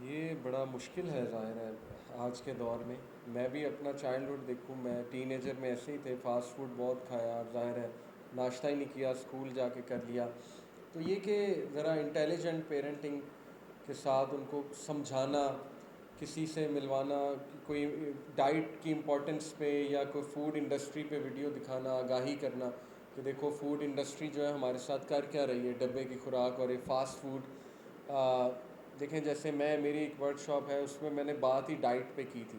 یہ بڑا مشکل ہے ظاہر ہے آج کے دور میں. میں بھی اپنا چائلڈ ہوڈ دیکھوں، میں ٹین ایجر میں ایسے ہی تھے، فاسٹ فوڈ بہت کھایا اور ظاہر ہے ناشتہ ہی نہیں کیا، اسکول جا کے کر لیا. تو یہ کہ ذرا انٹیلیجنٹ پیرنٹنگ کے ساتھ ان کو سمجھانا، کسی سے ملوانا، کوئی ڈائٹ کی امپورٹنس پہ یا کوئی فوڈ انڈسٹری پہ ویڈیو دکھانا، آگاہی کرنا کہ دیکھو فوڈ انڈسٹری جو ہے ہمارے ساتھ کر کیا رہی ہے، ڈبے کی خوراک اور یہ فاسٹ فوڈ. دیکھیں جیسے میری ایک ورک شاپ ہے، اس میں میں نے بات ہی ڈائٹ پہ کی تھی.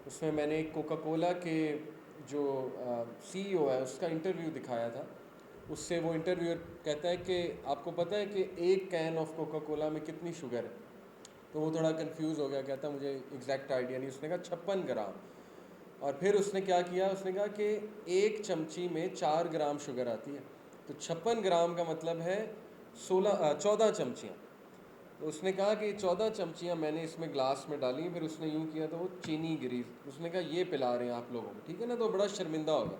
اس میں نے ایک کوکا کولا کے جو سی ای او ہے اس کا انٹرویو دکھایا تھا. اس سے وہ انٹرویور کہتا ہے کہ آپ کو پتہ ہے کہ ایک کین آف کوکا کولا میں کتنی شوگر ہے؟ تو وہ تھوڑا کنفیوز ہو گیا، کہتا مجھے ایگزیکٹ آئیڈیا نہیں. اس نے کہا 56 گرام. اور پھر اس نے کیا کیا، اس نے کہا کہ ایک چمچی میں 4 گرام شوگر آتی ہے، تو 56 گرام کا مطلب ہے 14 چمچیاں. تو اس نے کہا کہ 14 چمچیاں میں نے اس میں گلاس میں ڈالی. پھر اس نے یوں کیا تو وہ چینی گری. اس نے کہا یہ پلا رہے ہیں آپ لوگوں کو، ٹھیک ہے نا؟ تو بڑا شرمندہ ہوگا.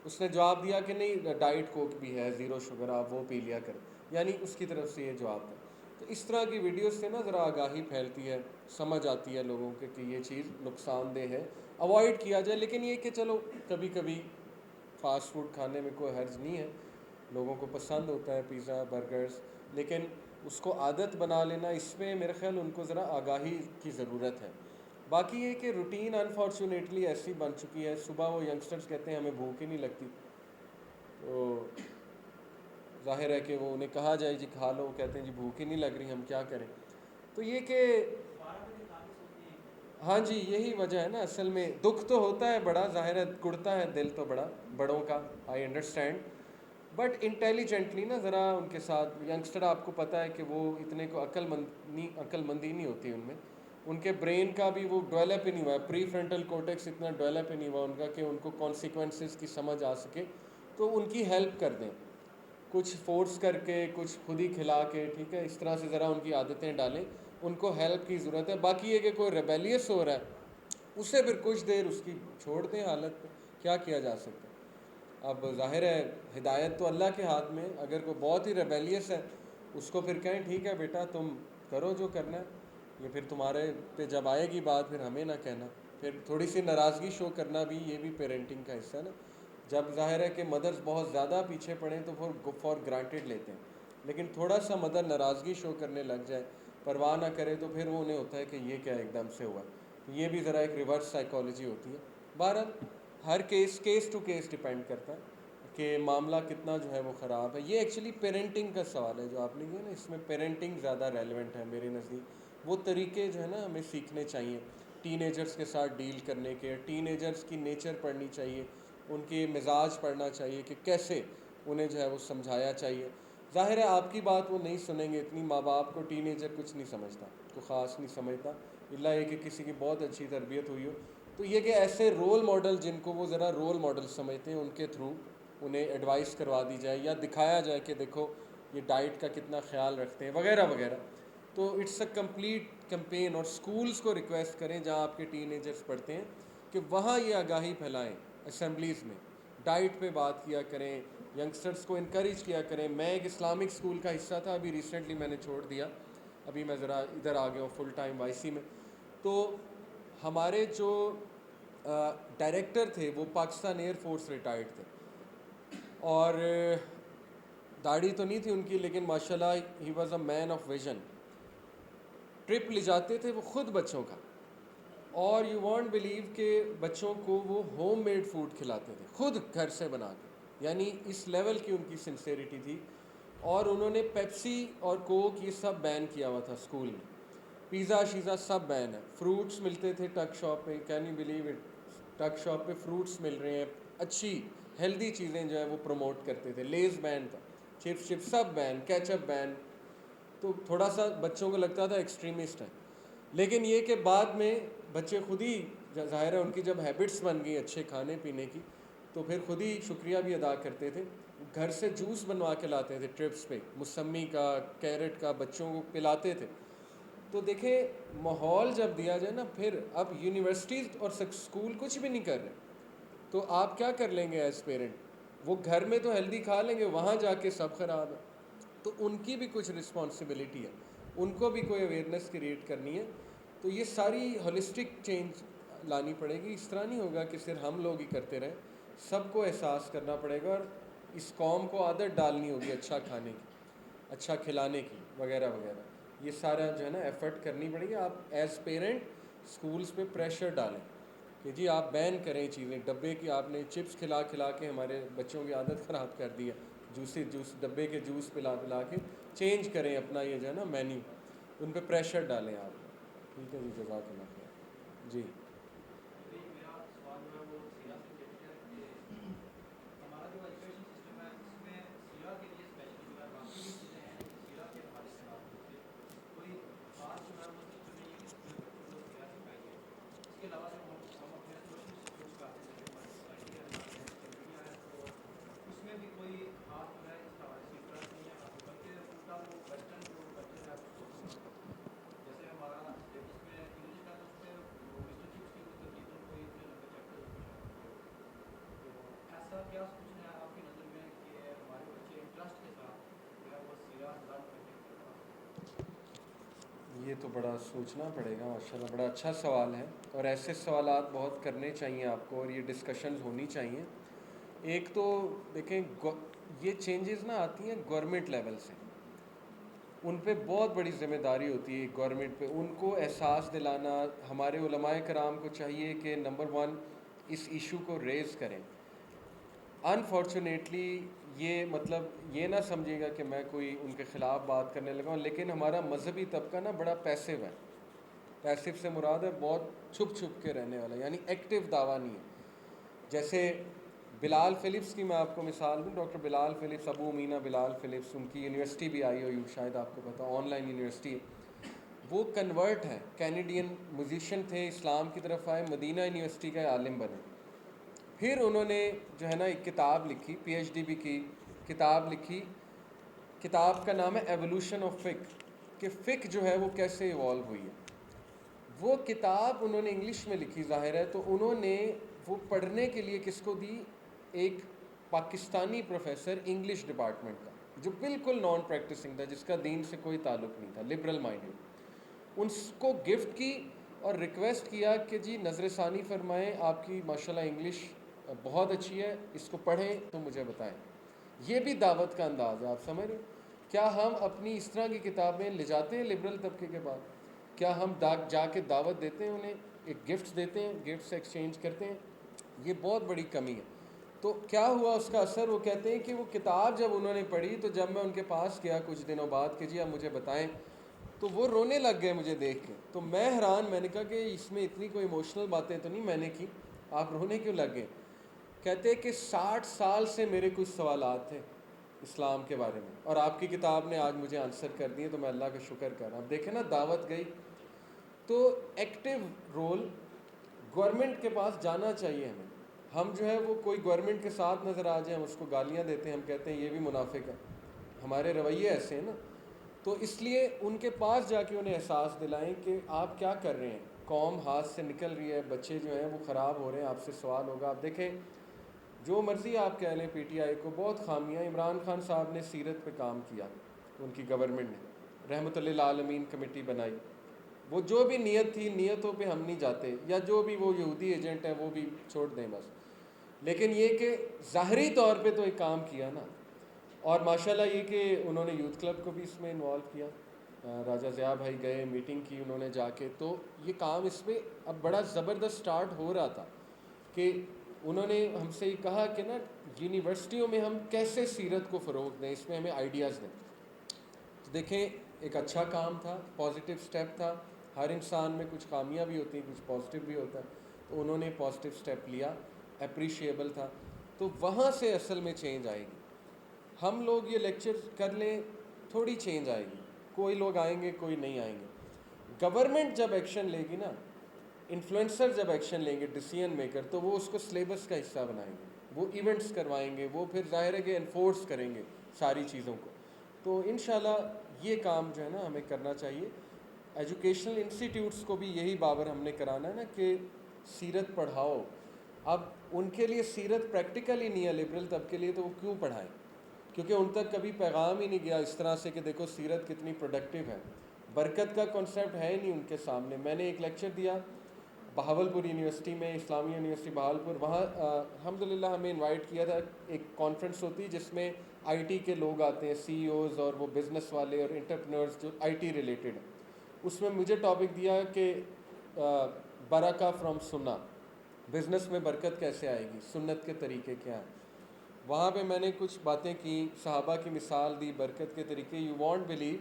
اس نے جواب دیا کہ نہیں، ڈائٹ کوک بھی ہے، زیرو شوگر، آپ وہ پی لیا کریں. یعنی اس کی طرف سے یہ جواب تھا. تو اس طرح کی ویڈیوز سے نا ذرا آگاہی پھیلتی ہے، سمجھ آتی ہے لوگوں کے کہ یہ چیز نقصان دہ ہے، اوائڈ کیا جائے. لیکن یہ کہ چلو کبھی کبھی فاسٹ فوڈ کھانے میں کوئی حرج نہیں ہے، لوگوں کو پسند ہوتا ہے پیزا برگرز. لیکن اس کو عادت بنا لینا، اس میں میرے خیال ان کو ذرا آگاہی کی ضرورت ہے. باقی یہ کہ روٹین انفارچونیٹلی ایسی بن چکی ہے، صبح وہ ینگسٹرز کہتے ہیں ہمیں بھوک ہی نہیں لگتی، تو ظاہر ہے کہ وہ انہیں کہا جائے جی کھا لو، وہ کہتے ہیں جی بھوک ہی نہیں لگ رہی، ہم کیا کریں. تو یہ کہ ہاں جی یہی وجہ ہے نا. اصل میں دکھ تو ہوتا ہے بڑا، ظاہر ہے کڑتا ہے دل تو بڑا بڑوں کا، آئی انڈرسٹینڈ. بٹ انٹیلیجنٹلی نا ذرا ان کے ساتھ، ینگسٹر آپ کو پتہ ہے کہ وہ اتنے کو عقل مندی نہیں ہوتی ان میں. ان کے برین کا بھی وہ ڈیولپ ہی نہیں ہوا ہے، پری فرنٹل کورٹیکس اتنا ڈیولپ ہی نہیں ہوا ان کا کہ ان کو کانسیکوینسز کی سمجھ آ سکے. تو ان کی ہیلپ کر دیں، کچھ فورس کر کے، کچھ خود ہی کھلا کے، ٹھیک ہے، اس طرح سے ذرا ان کی عادتیں ڈالیں. ان کو ہیلپ کی ضرورت ہے. باقی یہ کہ کوئی ریبیلیس ہو رہا ہے اسے پھر کچھ دیر اس کی چھوڑ دیں حالت پہ، کیا کیا جا سکتا ہے. اب ظاہر ہے ہدایت تو اللہ کے ہاتھ میں. اگر کوئی بہت ہی ریبیلیس ہے اس کو پھر کہیں ٹھیک ہے بیٹا تم کرو جو کرنا ہے، یہ پھر تمہارے پہ جب آئے گی بات پھر ہمیں نہ کہنا. پھر تھوڑی سی ناراضگی شو کرنا بھی، یہ بھی پیرنٹنگ کا حصہ ہے نا. جب ظاہر ہے کہ مدرس بہت زیادہ پیچھے پڑیں تو فار گرانٹیڈ لیتے ہیں، لیکن تھوڑا سا مدر ناراضگی شو کرنے لگ جائے، پرواہ نہ کرے، تو پھر وہ انہیں ہوتا ہے کہ یہ کیا ایک دم سے ہوا. تو یہ بھی ذرا ایک ریورس سائیکالوجی ہوتی ہے. بہرحال ہر کیس ٹو کیس ڈیپینڈ کرتا ہے کہ معاملہ کتنا جو ہے وہ خراب ہے. یہ ایکچولی پیرنٹنگ کا سوال ہے جو آپ نے کیا نا، اس میں پیرنٹنگ زیادہ ریلیونٹ ہے میرے نزدیک. وہ طریقے جو ہے نا ہمیں سیکھنے چاہیے ٹین ایجرز کے ساتھ ڈیل کرنے کے. ٹین ایجرز کی نیچر پڑھنی چاہیے، ان کے مزاج پڑھنا چاہیے کہ کیسے انہیں جو ہے وہ سمجھایا چاہیے. ظاہر ہے آپ کی بات وہ نہیں سنیں گے اتنی، ماں باپ کو ٹین ایجر کچھ نہیں سمجھتا، کوئی خاص نہیں سمجھتا، اللہ یہ کہ کسی کی بہت اچھی تربیت ہوئی ہو. تو یہ کہ ایسے رول ماڈل جن کو وہ ذرا رول ماڈل سمجھتے ہیں، ان کے تھرو انہیں ایڈوائس کروا دی جائے یا دکھایا جائے کہ دیکھو یہ ڈائٹ کا کتنا خیال رکھتے ہیں وغیرہ وغیرہ. تو اٹس اے کمپلیٹ کمپین. اور اسکولز کو ریکویسٹ کریں جہاں آپ کے ٹین ایجرز پڑھتے ہیں کہ وہاں یہ آگاہی پھیلائیں، اسمبلیز میں ڈائٹ پہ بات کیا کریں، ینگسٹرز کو انکریج کیا کریں. میں ایک اسلامک اسکول کا حصہ تھا، ابھی ریسنٹلی میں نے چھوڑ دیا، ابھی میں ذرا ادھر آ گیا ہوں فل ٹائم وائی سی میں. تو ہمارے جو ڈائریکٹر تھے وہ پاکستان ایئر فورس ریٹائرڈ تھے، اور داڑھی تو نہیں تھی ان کی، لیکن ماشاء اللہ he was a man of vision. Trip لے جاتے تھے وہ خود بچوں کا، اور یو وانٹ بلیو کہ بچوں کو وہ ہوم میڈ فوڈ کھلاتے تھے خود گھر سے بنا کے. یعنی اس لیول کی ان کی سنسیریٹی تھی. اور انہوں نے پیپسی اور کوک یہ سب بین کیا ہوا تھا اسکول میں، پیزا شیزا سب بین ہے. فروٹس ملتے تھے ٹک شاپ پہ، can you believe it, tuck shop پہ فروٹس مل رہے ہیں، اچھی ہیلدی چیزیں جو ہے وہ پروموٹ کرتے تھے. لیز بین تھا، چپس چپس سب بین، کیچپ بین. تو تھوڑا سا بچوں کو لگتا تھا ایکسٹریمسٹ ہے. لیکن یہ کہ بعد میں بچے خود ہی، ظاہر ہے ان کی جب ہیبٹس بن گئی اچھے کھانے پینے کی، تو پھر خود ہی شکریہ بھی ادا کرتے تھے. گھر سے جوس بنوا کے لاتے تھے ٹرپس پہ، موسمی کا، کیرٹ کا، بچوں کو پلاتے تھے. تو دیکھیں ماحول جب دیا جائے نا، پھر اب یونیورسٹیز اور اسکول کچھ بھی نہیں کر رہے، تو آپ کیا کر لیں گے ایز پیرنٹ؟ وہ گھر میں تو ہیلدی کھا لیں گے، وہاں جا کے سب خراب ہے. تو ان کی بھی کچھ رسپانسبلٹی ہے. ان کو بھی کوئی اویئرنیس کریٹ کرنی ہے. تو یہ ساری ہولسٹک چینج لانی پڑے گی. اس طرح نہیں ہوگا کہ صرف ہم لوگ ہی کرتے رہیں, سب کو احساس کرنا پڑے گا, اور اس قوم کو عادت ڈالنی ہوگی اچھا کھانے کی, اچھا کھلانے کی وغیرہ وغیرہ. یہ سارا جو ہے نا ایفرٹ کرنی پڑے گی. آپ ایز پیرنٹ اسکولس پہ پریشر ڈالیں کہ جی آپ بین کریں چیزیں. ڈبے کی آپ نے چپس کھلا کھلا کے ہمارے بچوں کی عادت خراب کر دی ہے, جوس ڈبے کے جوس پلا پلا کے. چینج کریں اپنا یہ جو ہے نا مینیو, ان پہ پریشر ڈالیں آپ. ٹھیک ہے جی, جزاک اللہ خیر. جی میرا سوال جو ہے وہ سیرا سے ریلیٹڈ ہے کہ ہمارا جو ایجوکیشن سسٹم ہے اس میں سیرا کے لیے اسپیشلی جو ہے باقی بھی چیزیں ہیں لیکن سیرا کے ہمارے خلاف ہوتے کوئی خاص جو ہے وہ سسٹم نہیں ہے کہ جس میں بچوں کو سیرا سکھائی جائے. اس کے علاوہ جو ہم اپنے سوشل انسٹیٹیوٹس کا ہیں, جیسے ہماری سوسائٹی ہے, ہمارے سوشل میڈیا ہے, تو اس میں بھی کوئی خاص جو ہے اس حوالے سے انٹرسٹ نہیں ہے, بلکہ الٹا وہ ویسٹرن جو کلچر ہے اس کو پروموٹ کرتے ہیں. جیسے ہمارا سلیبس میں انگلش کا ہے, اس پہ وہ مسٹر چپس کی تو تقریباً کوئی اتنے لمبے چیپٹر اس میں شامل کیے ہوتے ہیں. تو ایسا کیا سوچنا ہے آپ کی نظر میں کہ ہمارے بچے انٹرسٹ کے ساتھ جو ہے وہ سیرا لرن کرنے کی طرف آ سکیں؟ یہ تو بڑا سوچنا پڑے گا. ماشاء اللہ بڑا اچھا سوال ہے, اور ایسے سوالات بہت کرنے چاہیے آپ کو, اور یہ ڈسکشنز ہونی چاہیے. ایک تو دیکھیں یہ چینجز نا آتی ہیں گورنمنٹ لیول سے, ان پہ بہت بڑی ذمہ داری ہوتی ہے گورنمنٹ پہ. ان کو احساس دلانا, ہمارے علماء کرام کو چاہیے کہ نمبر ون اس ایشو کو ریز کریں. انفارچونیٹلی یہ مطلب یہ نہ سمجھے گا کہ میں کوئی ان کے خلاف بات کرنے لگا ہوں, لیکن ہمارا مذہبی طبقہ نا بڑا پیسو ہے. پیسو سے مراد ہے بہت چھپ چھپ کے رہنے والا, یعنی ایکٹیو دعویٰ نہیں ہے. جیسے بلال فلپس کی میں آپ کو مثال دوں, ڈاکٹر بلال فلپس, ابو امینا بلال فلپس, ان کی یونیورسٹی بھی آئی ہوئی شاید آپ کو پتہ, آن لائن یونیورسٹی ہے. وہ کنورٹ ہیں, کینیڈین میوزیشین تھے, اسلام کی طرف آئے, مدینہ یونیورسٹی کا عالم بنے. پھر انہوں نے جو ہے نا ایک کتاب لکھی, پی ایچ ڈی بھی کی, کتاب لکھی. کتاب کا نام ہے ایوولوشن آف فک, کہ فک جو ہے وہ کیسے ایوالو ہوئی ہے. وہ کتاب انہوں نے انگلش میں لکھی ظاہر ہے, تو انہوں نے وہ پڑھنے کے لیے کس کو دی, ایک پاکستانی پروفیسر انگلش ڈپارٹمنٹ کا, جو بالکل نان پریکٹسنگ تھا, جس کا دین سے کوئی تعلق نہیں تھا, لبرل مائنڈیڈ. ان کو گفٹ کی اور ریکویسٹ کیا کہ جی نظر ثانی فرمائیں, آپ کی ماشاءاللہ انگلش بہت اچھی ہے, اس کو پڑھیں تو مجھے بتائیں. یہ بھی دعوت کا انداز ہے, آپ سمجھ رہے. کیا ہم اپنی اس طرح کی کتابیں لے جاتے ہیں لبرل طبقے کے بعد؟ کیا ہم جا کے دعوت دیتے ہیں انہیں, ایک گفٹس دیتے ہیں, گفٹس ایکسچینج کرتے ہیں؟ یہ بہت بڑی کمی ہے. تو کیا ہوا اس کا اثر, وہ کہتے ہیں کہ وہ کتاب جب انہوں نے پڑھی, تو جب میں ان کے پاس گیا کچھ دنوں بعد کہ جی اب مجھے بتائیں, تو وہ رونے لگ گئے مجھے دیکھ کے. تو میں حیران, میں نے کہا کہ اس میں اتنی کوئی ایموشنل باتیں تو نہیں میں نے کی, آپ رونے کیوں لگ گئے؟ کہتے کہ 60 سال سے میرے کچھ سوالات تھے اسلام کے بارے میں, اور آپ کی کتاب نے آج مجھے آنسر کر دیے, تو میں اللہ کا شکر کر رہا ہوں. اب دیکھیں نا, دعوت گئی. تو ایکٹیو رول گورنمنٹ کے پاس جانا چاہیے ہمیں. ہم جو ہے وہ کوئی گورنمنٹ کے ساتھ نظر آ جائیں, ہم اس کو گالیاں دیتے ہیں, ہم کہتے ہیں یہ بھی منافق ہے, ہمارے رویے ایسے ہیں نا. تو اس لیے ان کے پاس جا کے انہیں احساس دلائیں کہ آپ کیا کر رہے ہیں, قوم ہاتھ سے نکل رہی ہے, بچے جو ہیں وہ خراب ہو رہے ہیں, آپ سے سوال ہوگا. آپ دیکھیں جو مرضی آپ کہہ لیں, پی ٹی آئی کو بہت خامیاں. عمران خان صاحب نے سیرت پہ کام کیا, ان کی گورنمنٹ نے رحمۃ للعالمین کمیٹی بنائی. وہ جو بھی نیت تھی, نیتوں پہ ہم نہیں جاتے, یا جو بھی وہ یہودی ایجنٹ ہیں وہ بھی چھوڑ دیں بس, لیکن یہ کہ ظاہری طور پہ تو ایک کام کیا نا. اور ماشاءاللہ یہ کہ انہوں نے یوتھ کلب کو بھی اس میں انوالو کیا. راجہ ضیاء بھائی گئے, میٹنگ کی انہوں نے جا کے, تو یہ کام اس میں اب بڑا زبردست سٹارٹ ہو رہا تھا. کہ انہوں نے ہم سے یہ کہا کہ نا یونیورسٹیوں میں ہم کیسے سیرت کو فروغ دیں, اس میں ہمیں آئیڈیاز دیں. تو دیکھیں ایک اچھا کام تھا, پازیٹیو سٹیپ تھا. ہر انسان میں کچھ خامیاں بھی ہوتی ہیں, کچھ پازیٹیو بھی ہوتا ہے, تو انہوں نے پازیٹیو سٹیپ لیا, اپریشیبل تھا. تو وہاں سے اصل میں چینج آئے گی. ہم لوگ یہ لیکچر کر لیں, تھوڑی چینج آئے گی. کوئی لوگ آئیں گے, کوئی نہیں آئیں گے. گورنمنٹ جب ایکشن لے گی نا, انفلوئنسر جب ایکشن لیں گے, ڈیسیژن میکر, تو وہ اس کو سلیبس کا حصہ بنائیں گے, وہ ایونٹس کروائیں گے, وہ پھر ظاہر ہے کہ انفورس کریں گے ساری چیزوں کو. تو انشاءاللہ یہ کام جو ہے نا ہمیں کرنا چاہیے. ایجوکیشنل انسٹیٹیوٹس کو بھی یہی بابر ہم نے کرانا ہے نا کہ سیرت پڑھاؤ. اب ان کے لیے سیرت پریکٹیکل ہی نہیں ہے لبرل طبقے کے لیے, تو وہ کیوں پڑھائیں؟ کیونکہ ان تک کبھی پیغام ہی نہیں گیا اس طرح سے کہ دیکھو سیرت کتنی پروڈکٹیو ہے. برکت کا کانسیپٹ ہے ہی نہیں ان کے سامنے. میں نے ایک لیکچر دیا بہاولپور یونیورسٹی میں، اسلامی یونیورسٹی بہاولپور. وہاں الحمدللہ ہمیں انوائٹ کیا تھا. ایک کانفرنس ہوتی جس میں آئی ٹی کے لوگ آتے ہیں، سی ای اوز اور وہ بزنس والے اور انٹرپرینورز جو آئی ٹی ریلیٹڈ ہیں. اس میں مجھے ٹاپک دیا کہ برکہ فرام سنہ، بزنس میں برکت کیسے آئے گی، سنت کے طریقے کیا ہیں. وہاں پہ میں نے کچھ باتیں کی، صحابہ کی مثال دی، برکت کے طریقے. یو وانٹ بلیو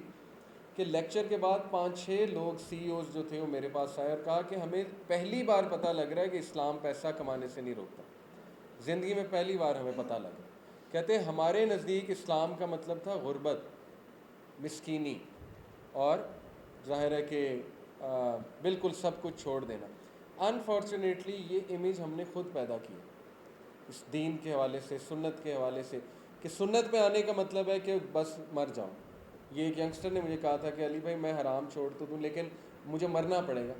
کہ لیکچر کے بعد 5-6 لوگ سی ای اوز جو تھے وہ میرے پاس آئے اور کہا کہ ہمیں پہلی بار پتہ لگ رہا ہے کہ اسلام پیسہ کمانے سے نہیں روکتا. زندگی میں پہلی بار ہمیں پتہ لگا. کہتے ہیں ہمارے نزدیک اسلام کا مطلب تھا غربت، مسکینی، اور ظاہر ہے کہ بالکل سب کچھ چھوڑ دینا. انفارچونیٹلی یہ امیج ہم نے خود پیدا کی اس دین کے حوالے سے، سنت کے حوالے سے، کہ سنت پہ آنے کا مطلب ہے کہ بس مر جاؤں. یہ ایک ینگسٹر نے مجھے کہا تھا کہ علی بھائی میں حرام چھوڑ تو دوں لیکن مجھے مرنا پڑے گا،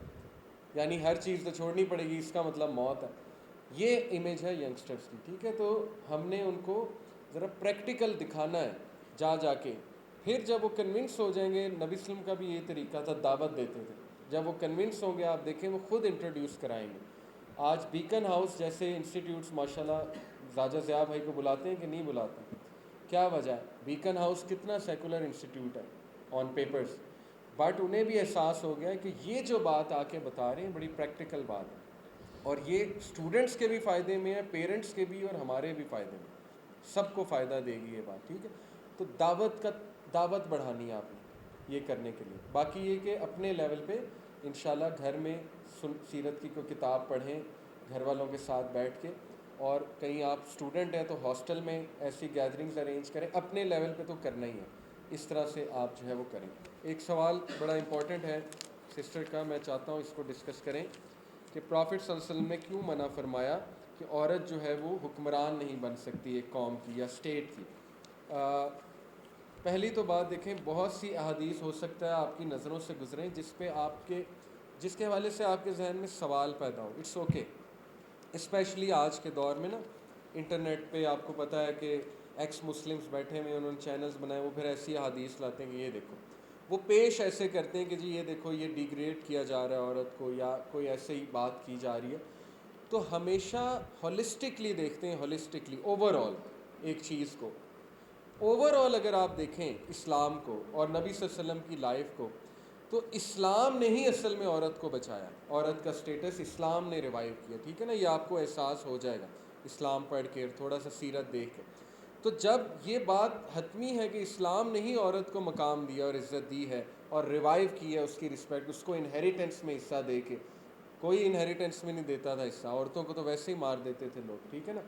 یعنی ہر چیز تو چھوڑنی پڑے گی، اس کا مطلب موت ہے. یہ امیج ہے ینگسٹرس کی. ٹھیک ہے، تو ہم نے ان کو ذرا پریکٹیکل دکھانا ہے جا کے. پھر جب وہ کنونس ہو جائیں گے، نبی وسلم کا بھی یہ طریقہ تھا، دعوت دیتے تھے. جب وہ کنونس ہوں گے آپ دیکھیں وہ خود انٹروڈیوس کرائیں گے. آج بیکن ہاؤس جیسے انسٹیٹیوٹس ماشاءاللہ زاجہ ضیاء بھائی کو بلاتے ہیں کہ نہیں بلاتے؟ کیا وجہ ہے؟ بیکن ہاؤس کتنا سیکولر انسٹیٹیوٹ ہے آن پیپرز، بٹ انہیں بھی احساس ہو گیا کہ یہ جو بات آ کے بتا رہے ہیں بڑی پریکٹیکل بات ہے، اور یہ اسٹوڈنٹس کے بھی فائدے میں ہے، پیرنٹس کے بھی اور ہمارے بھی فائدے میں، سب کو فائدہ دے گی یہ بات. ٹھیک ہے، تو دعوت بڑھانی ہے آپ نے یہ کرنے کے لیے. باقی یہ کہ اپنے لیول پہ انشاءاللہ گھر میں سیرت کی کوئی کتاب پڑھیں گھر والوں کے ساتھ بیٹھ کے، اور کہیں آپ اسٹوڈنٹ ہیں تو ہاسٹل میں ایسی گیدرنگز ارینج کریں. اپنے لیول پہ تو کرنا ہی ہے، اس طرح سے آپ جو ہے وہ کریں. ایک سوال بڑا امپورٹنٹ ہے سسٹر کا، میں چاہتا ہوں اس کو ڈسکس کریں کہ پرافٹ صلی اللہ علیہ وسلم نے کیوں منع فرمایا کہ عورت جو ہے وہ حکمران نہیں بن سکتی ایک قوم کی یا اسٹیٹ کی. پہلی تو بات دیکھیں، بہت سی احادیث ہو سکتا ہے آپ کی نظروں سے گزریں جس کے حوالے سے آپ کے ذہن میں سوال پیدا ہو. It's okay. اسپیشلی آج کے دور میں نا انٹرنیٹ پہ آپ کو پتہ ہے کہ ایکس مسلمس بیٹھے ہوئے، انہوں نے چینلز بنائے، وہ پھر ایسی حدیث لاتے ہیں کہ یہ دیکھو، وہ پیش ایسے کرتے ہیں کہ جی یہ دیکھو یہ ڈیگریڈ کیا جا رہا ہے عورت کو، یا کوئی ایسے ہی بات کی جا رہی ہے. تو ہمیشہ ہولسٹکلی دیکھتے ہیں، ہولسٹکلی اوور آل ایک چیز کو. اوور آل اگر آپ دیکھیں اسلام کو اور نبی صلی اللہ علیہ وسلم کی لائف کو، تو اسلام نے ہی اصل میں عورت کو بچایا. عورت کا سٹیٹس اسلام نے ریوائیو کیا. ٹھیک ہے نا، یہ آپ کو احساس ہو جائے گا اسلام پڑھ کے، تھوڑا سا سیرت دیکھ کے. تو جب یہ بات حتمی ہے کہ اسلام نے ہی عورت کو مقام دیا اور عزت دی ہے اور ریوائیو کی ہے اس کی رسپیکٹ، اس کو انہیریٹنس میں حصہ دے کے. کوئی انہیریٹنس میں نہیں دیتا تھا حصہ، عورتوں کو تو ویسے ہی مار دیتے تھے لوگ. ٹھیک ہے نا،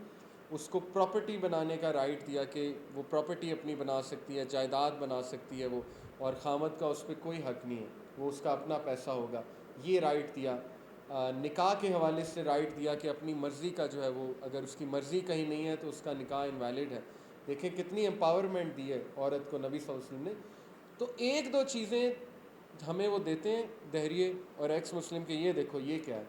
اس کو پراپرٹی بنانے کا رائٹ دیا کہ وہ پراپرٹی اپنی بنا سکتی ہے، جائیداد بنا سکتی ہے وہ، اور خامد کا اس پہ کوئی حق نہیں ہے، وہ اس کا اپنا پیسہ ہوگا، یہ رائٹ دیا. نکاح کے حوالے سے رائٹ دیا کہ اپنی مرضی کا جو ہے وہ، اگر اس کی مرضی کہیں نہیں ہے تو اس کا نکاح انویلڈ ہے. دیکھیں کتنی امپاورمنٹ دی ہے عورت کو نبی صلی اللہ علیہ وسلم نے. تو ایک دو چیزیں ہمیں وہ دیتے ہیں دہریے اور ایکس مسلم کے، یہ دیکھو یہ کیا ہے.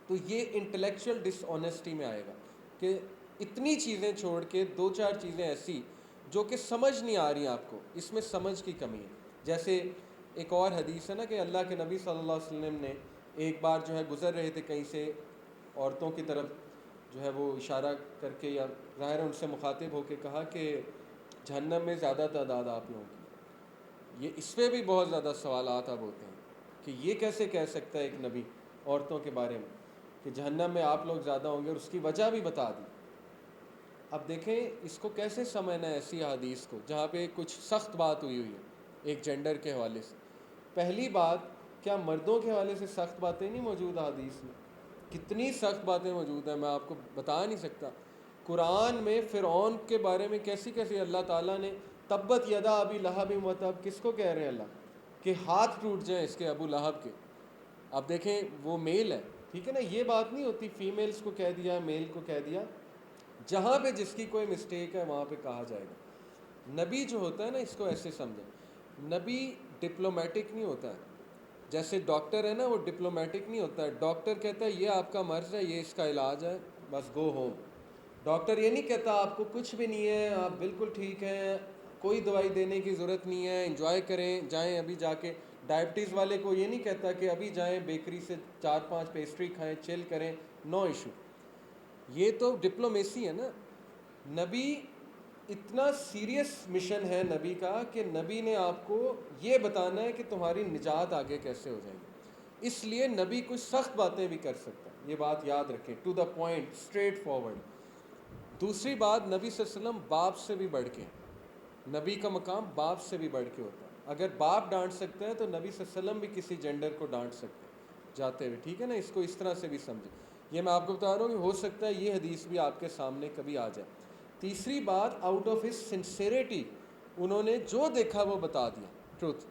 تو یہ انٹلیکچوئل ڈس آنیسٹی میں آئے گا کہ اتنی چیزیں چھوڑ کے 2-4 چیزیں ایسی جو کہ سمجھ نہیں آ رہی آپ کو، اس میں سمجھ کی کمی ہے. جیسے ایک اور حدیث ہے نا کہ اللہ کے نبی صلی اللہ علیہ وسلم نے ایک بار جو ہے گزر رہے تھے کہیں سے، عورتوں کی طرف جو ہے وہ اشارہ کر کے یا ظاہر ان سے مخاطب ہو کے کہا کہ جہنم میں زیادہ تعداد آپ لوگوں کی. یہ اس پہ بھی بہت زیادہ سوالات اب ہوتے ہیں کہ یہ کیسے کہہ سکتا ہے ایک نبی عورتوں کے بارے میں کہ جہنم میں آپ لوگ زیادہ ہوں گے، اور اس کی وجہ بھی بتا دی. اب دیکھیں اس کو کیسے سمجھنا ہے ایسی حدیث کو جہاں پہ کچھ سخت بات ہوئی ہے ایک جینڈر کے حوالے سے. پہلی بات، کیا مردوں کے حوالے سے سخت باتیں نہیں موجود حدیث میں؟ کتنی سخت باتیں موجود ہیں، میں آپ کو بتا نہیں سکتا. قرآن میں فرعون کے بارے میں کیسی اللہ تعالیٰ نے تبت یدا ابی لہب و تب، کس کو کہہ رہے ہیں اللہ کہ ہاتھ ٹوٹ جائیں اس کے ابو لہب کے. اب دیکھیں وہ میل ہے، ٹھیک ہے نا، یہ بات نہیں ہوتی فیمیلز کو کہہ دیا میل کو کہہ دیا. جہاں پہ جس کی کوئی مسٹیک ہے وہاں پہ کہا جائے گا. نبی جو ہوتا ہے نا، اس کو ایسے سمجھیں، نبی ڈپلومیٹک نہیں ہوتا ہے. جیسے ڈاکٹر ہے نا، وہ ڈپلومیٹک نہیں ہوتا ہے. ڈاکٹر کہتا ہے یہ آپ کا مرض ہے، یہ اس کا علاج ہے، بس گو ہوم. ڈاکٹر یہ نہیں کہتا آپ کو کچھ بھی نہیں ہے، آپ بالکل ٹھیک ہیں، کوئی دوائی دینے کی ضرورت نہیں ہے، انجوائے کریں، جائیں ابھی جا کے ڈائبٹیز والے کو یہ نہیں کہتا کہ ابھی جائیں بیکری سے 4-5 پیسٹری کھائیں چل کریں، نو ایشو. یہ تو ڈپلومیسی ہے نا. نبی اتنا سیریس مشن ہے نبی کا کہ نبی نے آپ کو یہ بتانا ہے کہ تمہاری نجات آگے کیسے ہو جائے گی. اس لیے نبی کچھ سخت باتیں بھی کر سکتا ہے، یہ بات یاد رکھیں، to the point, straightforward. دوسری بات، نبی صلی اللہ علیہ وسلم باپ سے بھی بڑھ کے، نبی کا مقام باپ سے بھی بڑھ کے ہوتا ہے. اگر باپ ڈانٹ سکتے ہیں تو نبی صلی اللہ علیہ وسلم بھی کسی جینڈر کو ڈانٹ سکتے ہیں جاتے ہوئے، ٹھیک ہے نا. اس کو اس طرح سے بھی سمجھیں. یہ میں آپ کو بتا رہا ہوں کہ ہو سکتا ہے یہ حدیث بھی آپ کے سامنے کبھی آ جائے. تیسری بات، آؤٹ آف ہز سنسیریٹی انہوں نے جو دیکھا وہ بتا دیا، ٹروتھ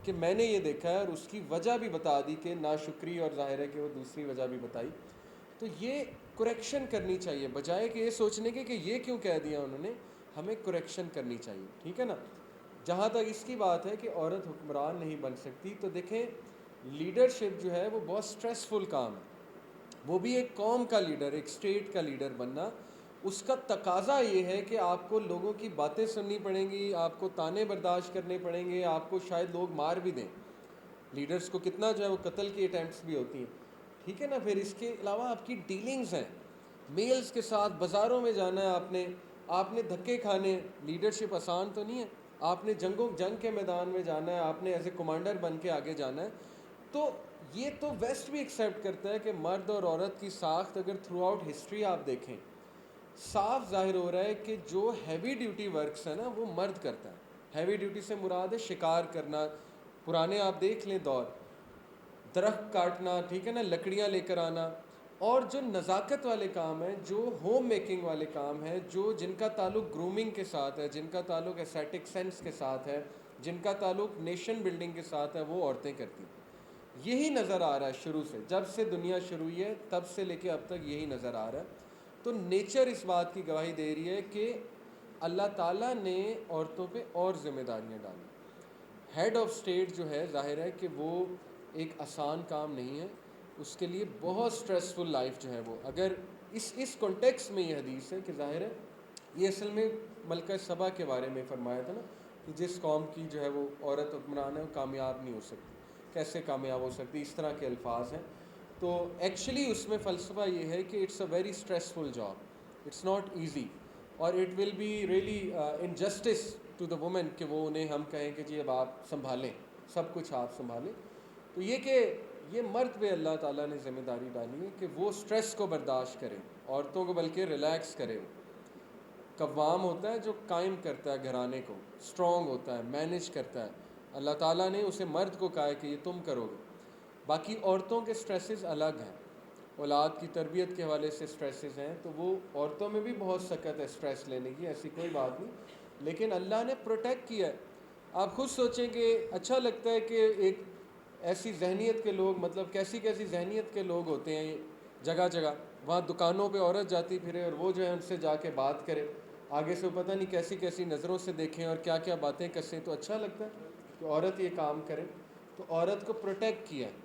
کہ میں نے یہ دیکھا ہے، اور اس کی وجہ بھی بتا دی کہ ناشکری، اور ظاہر ہے کہ وہ دوسری وجہ بھی بتائی. تو یہ کریکشن کرنی چاہیے، بجائے کہ یہ سوچنے کے کہ یہ کیوں کہہ دیا انہوں نے، ہمیں کریکشن کرنی چاہیے، ٹھیک ہے نا. جہاں تک اس کی بات ہے کہ عورت حکمران نہیں بن سکتی، تو دیکھیں لیڈرشپ جو ہے وہ بہت سٹریسفل کام ہے. وہ بھی ایک قوم کا لیڈر، ایک اسٹیٹ کا لیڈر بننا، اس کا تقاضا یہ ہے کہ آپ کو لوگوں کی باتیں سننی پڑیں گی، آپ کو طعنے برداشت کرنے پڑیں گے، آپ کو شاید لوگ مار بھی دیں. لیڈرز کو کتنا جو ہے وہ قتل کی اٹیمپٹس بھی ہوتی ہیں، ٹھیک ہے نا. پھر اس کے علاوہ آپ کی ڈیلنگز ہیں، میلز کے ساتھ بازاروں میں جانا ہے، آپ نے دھکے کھانے. لیڈرشپ آسان تو نہیں ہے. آپ نے جنگ کے میدان میں جانا ہے، آپ نے ایز اے کمانڈر بن کے آگے جانا ہے. تو یہ تو ویسٹ بھی ایکسیپٹ کرتا ہے کہ مرد اور عورت کی ساخت اگر تھرو آؤٹ ہسٹری آپ دیکھیں، صاف ظاہر ہو رہا ہے کہ جو ہیوی ڈیوٹی ورکس ہیں نا وہ مرد کرتا ہے. ہیوی ڈیوٹی سے مراد ہے شکار کرنا، پرانے آپ دیکھ لیں دور، درخت کاٹنا، ٹھیک ہے نا، لکڑیاں لے کر آنا. اور جو نزاکت والے کام ہیں، جو ہوم میکنگ والے کام ہیں، جن کا تعلق گرومنگ کے ساتھ ہے، جن کا تعلق ایسیٹک سینس کے ساتھ ہے، جن کا تعلق نیشن بلڈنگ کے ساتھ ہے، وہ عورتیں کرتی. یہی نظر آ رہا ہے شروع سے، جب سے دنیا شروع ہوئی ہے تب سے لے کے اب تک یہی نظر آ رہا ہے. تو نیچر اس بات کی گواہی دے رہی ہے کہ اللہ تعالیٰ نے عورتوں پہ اور ذمہ داریاں ڈالی. ہیڈ آف اسٹیٹ جو ہے، ظاہر ہے کہ وہ ایک آسان کام نہیں ہے، اس کے لیے بہت سٹریسفل لائف جو ہے وہ. اگر اس کانٹیکس میں یہ حدیث ہے کہ ظاہر ہے یہ اصل میں ملکہ سبا کے بارے میں فرمایا تھا نا، کہ جس قوم کی جو ہے وہ عورت حکمران ہے وہ کامیاب نہیں ہو سکتی. کیسے کامیاب ہو سکتی، اس طرح کے الفاظ ہیں. تو ایکچولی اس میں فلسفہ یہ ہے کہ it's a very stressful job, it's not easy, اور it will be really injustice to the woman کہ وہ انہیں ہم کہیں کہ جی اب آپ سنبھالیں، سب کچھ آپ سنبھالیں. تو یہ کہ یہ مرد پہ اللہ تعالیٰ نے ذمہ داری ڈالی ہے کہ وہ سٹریس کو برداشت کرے، عورتوں کو بلکہ ریلیکس کرے. قوام ہوتا ہے جو قائم کرتا ہے گھرانے کو، اسٹرانگ ہوتا ہے، مینیج کرتا ہے. اللہ تعالیٰ نے اسے مرد کو کہا ہے کہ یہ تم کرو گے. باقی عورتوں کے سٹریسز الگ ہیں، اولاد کی تربیت کے حوالے سے سٹریسز ہیں، تو وہ عورتوں میں بھی بہت سخت ہے سٹریس لینے کی، ایسی کوئی بات نہیں. لیکن اللہ نے پروٹیکٹ کیا ہے. آپ خود سوچیں کہ اچھا لگتا ہے کہ ایک ایسی ذہنیت کے لوگ، مطلب کیسی ذہنیت کے لوگ ہوتے ہیں جگہ جگہ، وہاں دکانوں پہ عورت جاتی پھرے اور وہ جو ہے ان سے جا کے بات کرے، آگے سے پتہ نہیں کیسی نظروں سے دیکھیں اور کیا کیا باتیں کسیں. تو اچھا لگتا ہے کہ عورت یہ کام کرے. تو عورت کو پروٹیکٹ کیا ہے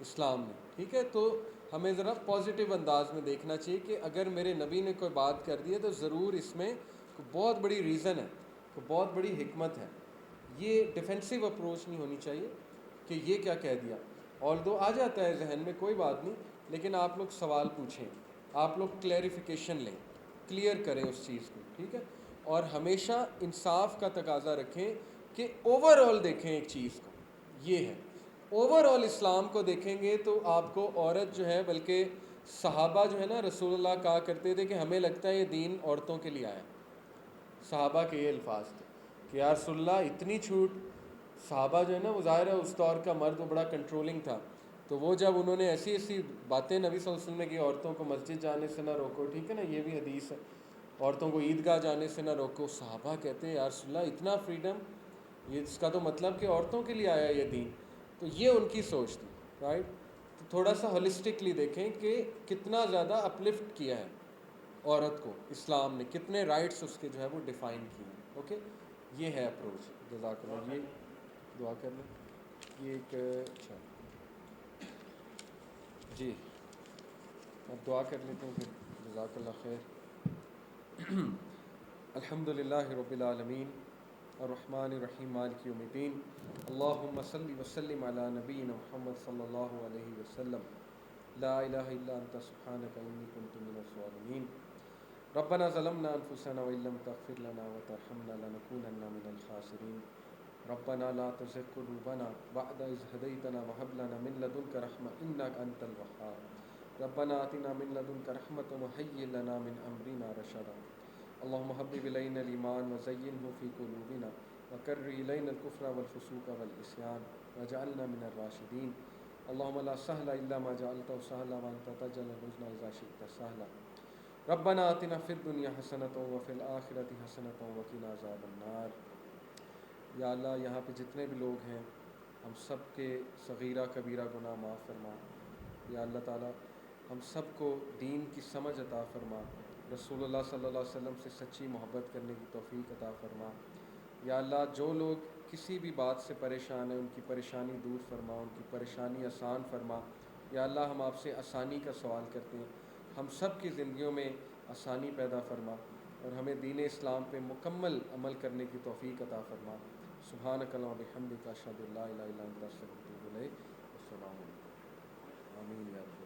اسلام نے، ٹھیک ہے. تو ہمیں ذرا پازیٹیو انداز میں دیکھنا چاہیے کہ اگر میرے نبی نے کوئی بات کر دی ہے تو ضرور اس میں کوئی بہت بڑی ریزن ہے، کوئی بہت بڑی حکمت ہے. یہ ڈیفینسو اپروچ نہیں ہونی چاہیے کہ یہ کیا کہہ دیا. آلدو آ جاتا ہے ذہن میں، کوئی بات نہیں، لیکن آپ لوگ سوال پوچھیں، آپ لوگ کلیریفیکیشن لیں، کلیئر کریں اس چیز کو، ٹھیک ہے. اور ہمیشہ انصاف کا تقاضا رکھیں کہ اوور آل دیکھیں ایک چیز کو، یہ ہے اوور آل اسلام کو دیکھیں گے تو آپ کو عورت جو ہے، بلکہ صحابہ جو ہے نا، رسول اللہ کہا کرتے تھے کہ ہمیں لگتا ہے یہ دین عورتوں کے لیے آیا. صحابہ کے یہ الفاظ تھے کہ یا رسول اللہ اتنی چھوٹ. صحابہ جو ہے نا وہ ظاہر ہے اس دور کا مرد وہ بڑا کنٹرولنگ تھا، تو وہ جب انہوں نے ایسی باتیں نبی صلی اللہ علیہ وسلم نے کی، عورتوں کو مسجد جانے سے نہ روکو، ٹھیک ہے نا، یہ بھی حدیث ہے، عورتوں کو عیدگاہ جانے سے نہ روکو. صحابہ کہتے ہیں یا رسول اللہ اتنا فریڈم، یہ اس کا تو مطلب کہ عورتوں کے لیے آیا یہ دین. تو یہ ان کی سوچ تھی، رائٹ. تو تھوڑا سا ہولسٹکلی دیکھیں کہ کتنا زیادہ اپلفٹ کیا ہے عورت کو اسلام نے، کتنے رائٹس اس کے جو ہے وہ ڈیفائن کیے ہیں. اوکے، یہ ہے اپروچ. جزاک اللہ. یہ دعا کر لیں. یہ ایک اچھا جی اب دعا کر لیتے ہیں پھر. جزاک اللہ خیر. الحمد للہ رب العالمین، الرحمن الرحیم مالک یوم الدین اللہم صلی وسلم علی نبینا محمد صلی اللہ علیہ وسلم لا الہ الا انت سبحانک انی کنت من الظالمین ربنا ظلمنا انفسنا وان لم تغفر لنا وترحمنا لنکونن من الخاسرین ربنا لا تزغ قلوبنا بعد اذ هدیتنا وهب لنا من لدنک رحمة انک انت الوهاب ربنا آتنا من لدنک رحمة وهيئ لنا من امرنا رشدا اللهم حبب إلينا الإيمان وزينه في قلوبنا وكره إلينا الكفر والفسوق والعصيان واجعلنا من الراشدين اللهم لا سهل إلا ما جعلته سهلا وأنت تجعل الحزن إذا شئت سهلا ربنا آتنا في الدنيا حسنة وفي الآخرة حسنة وقنا عذاب النار یا اللہ یہاں پہ جتنے بھی لوگ ہیں ہم سب کے صغیرہ کبیرہ گناہ معاف فرما یا اللہ تعالیٰ ہم سب کو دین کی سمجھ عطا فرما رسول اللہ صلی اللہ علیہ وسلم سے سچی محبت کرنے کی توفیق عطا فرما یا اللہ جو لوگ کسی بھی بات سے پریشان ہیں ان کی پریشانی دور فرما ان کی پریشانی آسان فرما یا اللہ ہم آپ سے آسانی کا سوال کرتے ہیں ہم سب کی زندگیوں میں آسانی پیدا فرما اور ہمیں دین اسلام پہ مکمل عمل کرنے کی توفیق عطا فرما سبحانک اللہم و بحمدک اشہد ان لا الہ الا انت استغفرک و اتوب الیک السلام علیکم آمین یا رب